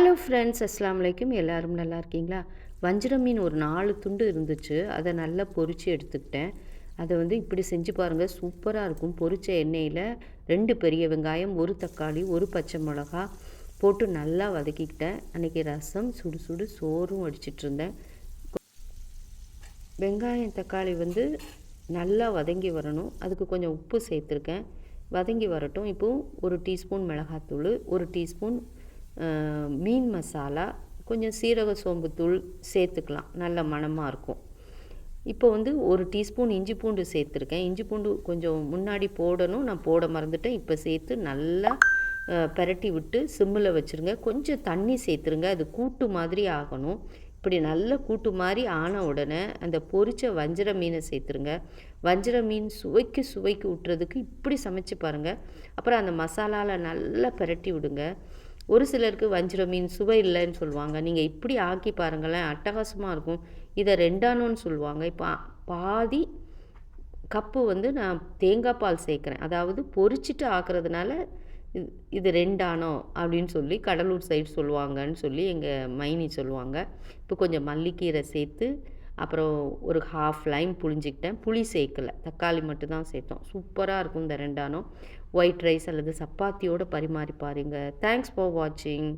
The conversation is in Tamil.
ஹலோ ஃப்ரெண்ட்ஸ், அஸ்ஸலாமு அலைக்கும். எல்லாரும் நல்லா இருக்கீங்களா? வஞ்சர மீன் ஒரு 4 துண்டு இருந்துச்சு. அதை நல்லா பொரிச்சு எடுத்துக்கிட்டேன். அதை இப்படி செஞ்சு பாருங்கள், சூப்பராக இருக்கும். பொரிச்ச எண்ணெயில் 2 பெரிய வெங்காயம், 1 தக்காளி, 1 பச்சை மிளகா போட்டு நல்லா வதக்கிக்கிட்டேன். அன்றைக்கி ரசம், சுடு சுடு சோறும் வடிச்சிட்டு இருந்தேன். வெங்காயம் தக்காளி நல்லா வதங்கி வரணும். அதுக்கு கொஞ்சம் உப்பு சேர்த்துருக்கேன். வதங்கி வரட்டும். இப்போது 1 டீஸ்பூன் மிளகாத்தூள், 1 டீஸ்பூன் மீன் மசாலா, கொஞ்சம் சீரக சோம்புத்தூள் சேர்த்துக்கலாம். நல்ல மணமாக இருக்கும். இப்போ 1 டீஸ்பூன் இஞ்சி பூண்டு சேர்த்துருக்கேன். இஞ்சி பூண்டு கொஞ்சம் முன்னாடி போடணும், நான் போட மறந்துட்டேன். இப்போ சேர்த்து நல்லா பெரட்டி விட்டு சிம்மில் வச்சுருங்க. கொஞ்சம் தண்ணி சேர்த்துருங்க, அது கூட்டு மாதிரி ஆகணும். இப்படி நல்ல கூட்டு மாதிரி ஆன உடனே அந்த பொரித்த வஞ்சர மீனை சேர்த்துருங்க. வஞ்சர மீன் சுவைக்கு விட்டுறதுக்கு இப்படி சமைச்சு பாருங்கள். அப்புறம் அந்த மசாலாவில் நல்லா பெரட்டி விடுங்க. ஒரு சிலருக்கு வஞ்சர மீன் சுவை இல்லைன்னு சொல்லுவாங்க. நீங்கள் இப்படி ஆக்கி பாருங்களேன், அட்டகாசமாக இருக்கும். இதை 2 சொல்லுவாங்க. இப்போ பாதி கப்பு நான் தேங்காய் பால் சேர்க்குறேன். அதாவது பொரிச்சிட்டு ஆக்குறதுனால இது 2 அப்படின்னு சொல்லி கடலூர் சைடு சொல்லுவாங்கன்னு சொல்லி எங்கள் மைனி சொல்லுவாங்க. இப்போ கொஞ்சம் மல்லிக்கீரை சேர்த்து, அப்புறம் ஒரு 1/2 லைம் புழிஞ்சிக்கிட்டேன். புளி சேர்க்கலை, தக்காளி மட்டும்தான் சேர்த்தோம். சூப்பராக இருக்கும் இந்த 2 ஒயிட் ரைஸ் அல்லது சப்பாத்தியோடு பரிமாறி பாருங்க. தேங்க்ஸ் ஃபார் வாட்சிங்.